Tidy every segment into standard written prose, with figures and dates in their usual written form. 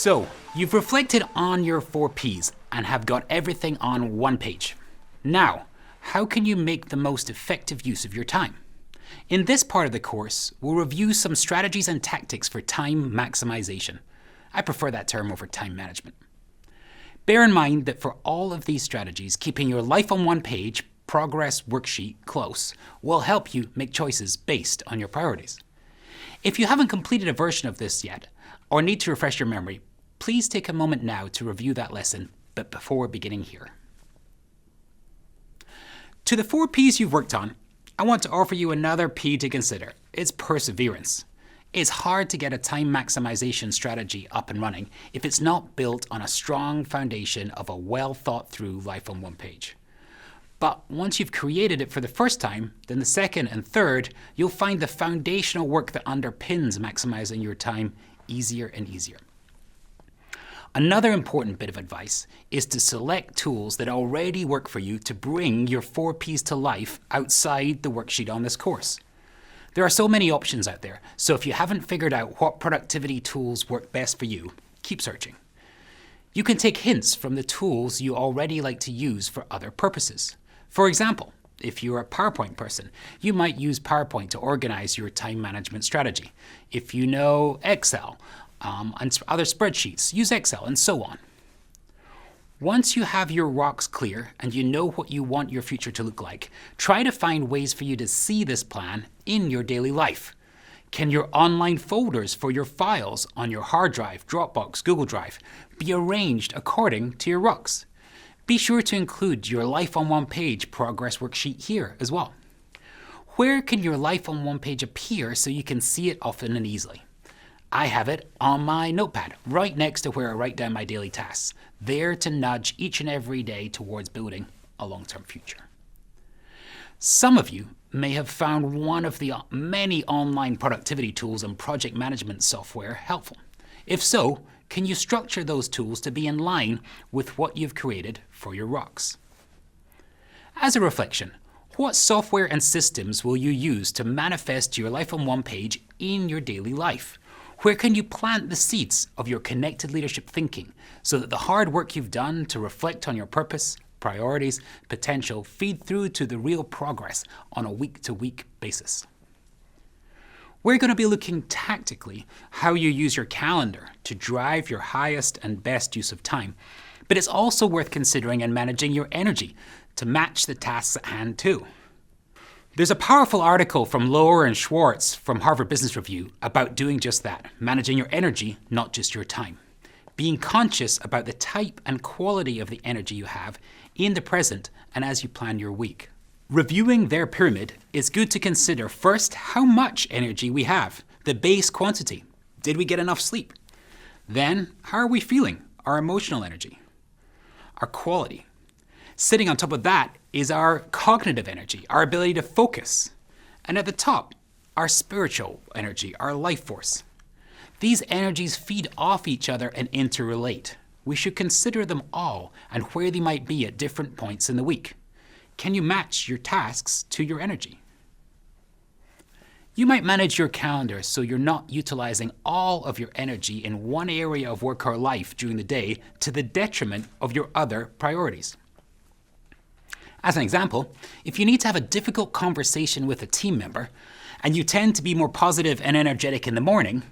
So, you've reflected on your 4 Ps and have got everything on one page. Now, how can you make the most effective use of your time? In this part of the course, we'll review some strategies and tactics for time maximization. I prefer that term over time management. Bear in mind that for all of these strategies, keeping your life on one page, progress worksheet close, will help you make choices based on your priorities. If you haven't completed a version of this yet, or need to refresh your memory, please take a moment now to review that lesson, but before beginning here. To the 4 Ps you've worked on, I want to offer you another P to consider. It's perseverance. It's hard to get a time maximization strategy up and running if it's not built on a strong foundation of a well thought through life on one page. But once you've created it for the first time, then the second and third, you'll find the foundational work that underpins maximizing your time easier and easier. Another important bit of advice is to select tools that already work for you to bring your 4 Ps to life outside the worksheet on this course. There are so many options out there, so if you haven't figured out what productivity tools work best for you, keep searching. You can take hints from the tools you already like to use for other purposes. For example, if you're a PowerPoint person, you might use PowerPoint to organize your time management strategy. If you know Excel and other spreadsheets, use Excel, and so on. Once you have your rocks clear and you know what you want your future to look like, try to find ways for you to see this plan in your daily life. Can your online folders for your files on your hard drive, Dropbox, Google Drive be arranged according to your rocks? Be sure to include your life on one page progress worksheet here as well. Where can your life on one page appear so you can see it often and easily? I have it on my notepad, right next to where I write down my daily tasks, there to nudge each and every day towards building a long-term future. Some of you may have found one of the many online productivity tools and project management software helpful. If so, can you structure those tools to be in line with what you've created for your rocks? As a reflection, what software and systems will you use to manifest your life on one page in your daily life? Where can you plant the seeds of your connected leadership thinking so that the hard work you've done to reflect on your purpose, priorities, potential feed through to the real progress on a week-to-week basis? We're going to be looking tactically how you use your calendar to drive your highest and best use of time, but it's also worth considering and managing your energy to match the tasks at hand too. There's a powerful article from Loehr and Schwartz from Harvard Business Review about doing just that, managing your energy, not just your time. Being conscious about the type and quality of the energy you have in the present and as you plan your week. Reviewing their pyramid, it's good to consider first how much energy we have, the base quantity. Did we get enough sleep? Then, how are we feeling, our emotional energy, our quality? Sitting on top of that is our cognitive energy, our ability to focus. And at the top, our spiritual energy, our life force. These energies feed off each other and interrelate. We should consider them all and where they might be at different points in the week. Can you match your tasks to your energy? You might manage your calendar so you're not utilizing all of your energy in one area of work or life during the day to the detriment of your other priorities. As an example, if you need to have a difficult conversation with a team member and you tend to be more positive and energetic in the morning,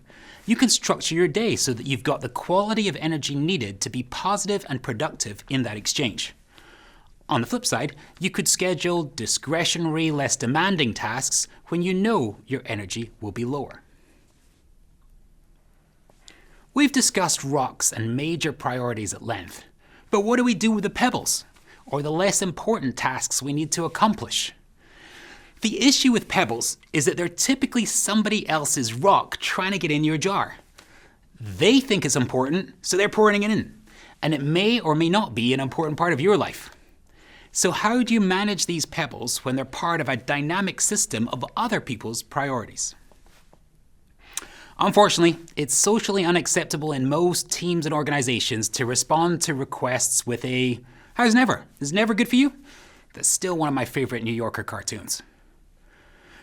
you can structure your day so that you've got the quality of energy needed to be positive and productive in that exchange. On the flip side, you could schedule discretionary, less demanding tasks when you know your energy will be lower. We've discussed rocks and major priorities at length, but what do we do with the pebbles, or the less important tasks we need to accomplish? The issue with pebbles is that they're typically somebody else's rock trying to get in your jar. They think it's important, so they're pouring it in, and it may or may not be an important part of your life. So how do you manage these pebbles when they're part of a dynamic system of other people's priorities? Unfortunately, it's socially unacceptable in most teams and organizations to respond to requests with a "how's never? Is never good for you?" That's still one of my favorite New Yorker cartoons.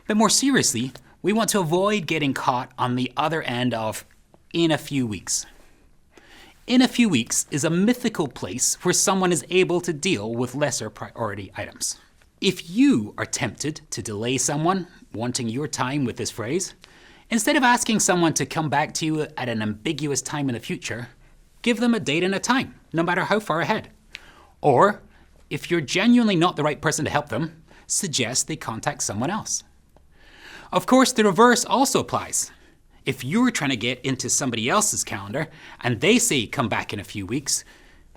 But more seriously, we want to avoid getting caught on the other end of "in a few weeks." in a few weeks is a mythical place where someone is able to deal with lesser priority items. If you are tempted to delay someone wanting your time with this phrase, instead of asking someone to come back to you at an ambiguous time in the future, give them a date and a time, no matter how far ahead. Or, if you're genuinely not the right person to help them, suggest they contact someone else. Of course, the reverse also applies. If you're trying to get into somebody else's calendar and they say come back in a few weeks,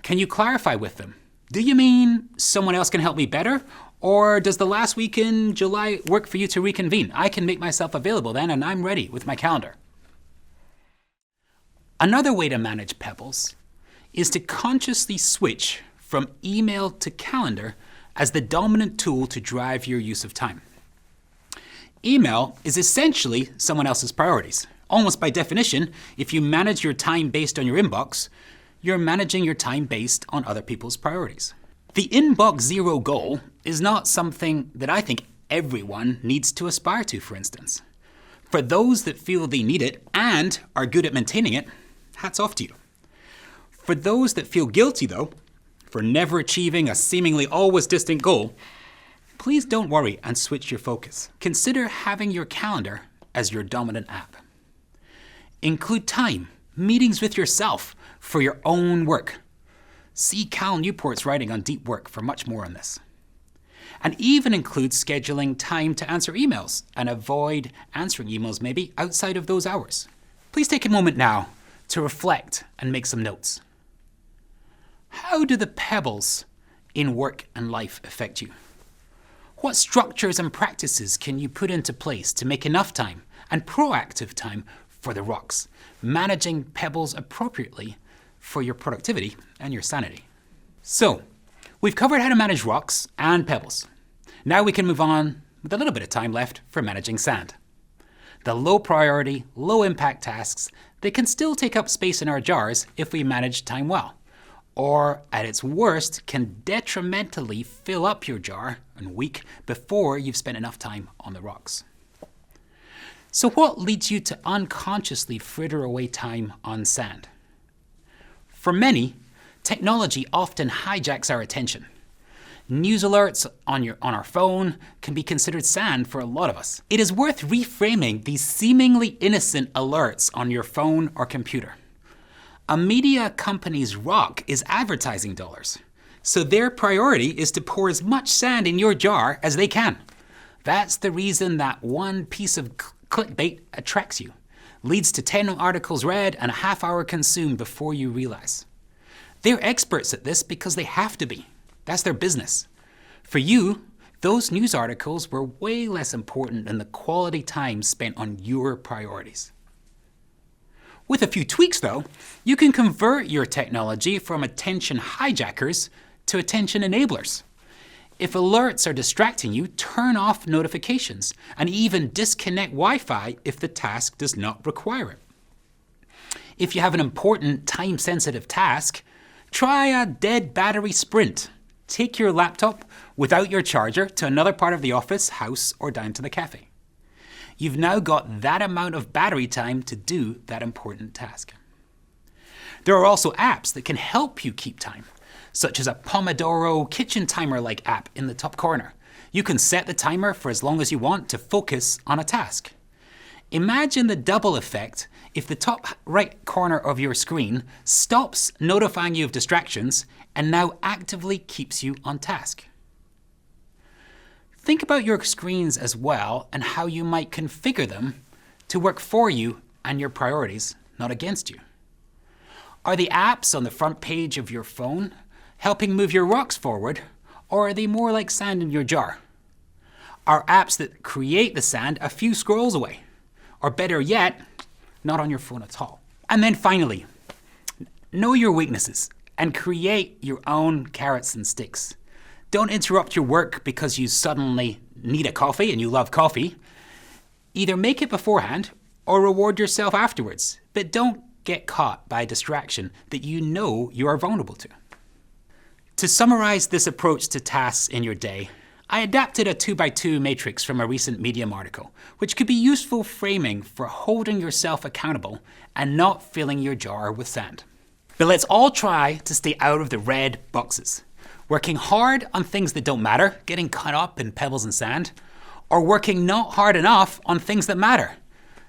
can you clarify with them? Do you mean someone else can help me better? Or does the last week in July work for you to reconvene? I can make myself available then and I'm ready with my calendar. Another way to manage pebbles is to consciously switch from email to calendar as the dominant tool to drive your use of time. Email is essentially someone else's priorities. Almost by definition, if you manage your time based on your inbox, you're managing your time based on other people's priorities. The inbox zero goal is not something that I think everyone needs to aspire to, for instance. For those that feel they need it and are good at maintaining it, hats off to you. For those that feel guilty, though, for never achieving a seemingly always distant goal, please don't worry and switch your focus. Consider having your calendar as your dominant app. Include time, meetings with yourself for your own work. See Cal Newport's writing on deep work for much more on this. And even include scheduling time to answer emails and avoid answering emails maybe outside of those hours. Please take a moment now to reflect and make some notes. How do the pebbles in work and life affect you? What structures and practices can you put into place to make enough time and proactive time for the rocks, managing pebbles appropriately for your productivity and your sanity? So, we've covered how to manage rocks and pebbles. Now we can move on with a little bit of time left for managing sand. The low priority, low impact tasks that can still take up space in our jars if we manage time well, or at its worst can detrimentally fill up your jar and week before you've spent enough time on the rocks. So what leads you to unconsciously fritter away time on sand? For many, technology often hijacks our attention. News alerts on our phone can be considered sand for a lot of us. It is worth reframing these seemingly innocent alerts on your phone or computer. A media company's rock is advertising dollars, so their priority is to pour as much sand in your jar as they can. That's the reason that one piece of clickbait attracts you, leads to 10 articles read and a half hour consumed before you realize. They're experts at this because they have to be. That's their business. For you, those news articles were way less important than the quality time spent on your priorities. With a few tweaks, though, you can convert your technology from attention hijackers to attention enablers. If alerts are distracting you, turn off notifications and even disconnect Wi-Fi if the task does not require it. If you have an important time-sensitive task, try a dead battery sprint. Take your laptop without your charger to another part of the office, house, or down to the cafe. You've now got that amount of battery time to do that important task. There are also apps that can help you keep time, such as a Pomodoro kitchen timer-like app in the top corner. You can set the timer for as long as you want to focus on a task. Imagine the double effect if the top right corner of your screen stops notifying you of distractions and now actively keeps you on task. Think about your screens as well and how you might configure them to work for you and your priorities, not against you. Are the apps on the front page of your phone helping move your rocks forward, or are they more like sand in your jar? Are apps that create the sand a few scrolls away? Or better yet, not on your phone at all? And then finally, know your weaknesses and create your own carrots and sticks. Don't interrupt your work because you suddenly need a coffee and you love coffee. Either make it beforehand or reward yourself afterwards, but don't get caught by a distraction that you know you are vulnerable to. To summarize this approach to tasks in your day, I adapted a 2x2 matrix from a recent Medium article, which could be useful framing for holding yourself accountable and not filling your jar with sand. But let's all try to stay out of the red boxes. Working hard on things that don't matter, getting caught up in pebbles and sand, or working not hard enough on things that matter.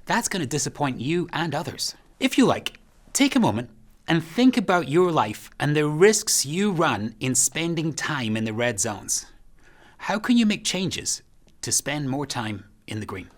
That's going to disappoint you and others. If you like, take a moment and think about your life and the risks you run in spending time in the red zones. How can you make changes to spend more time in the green?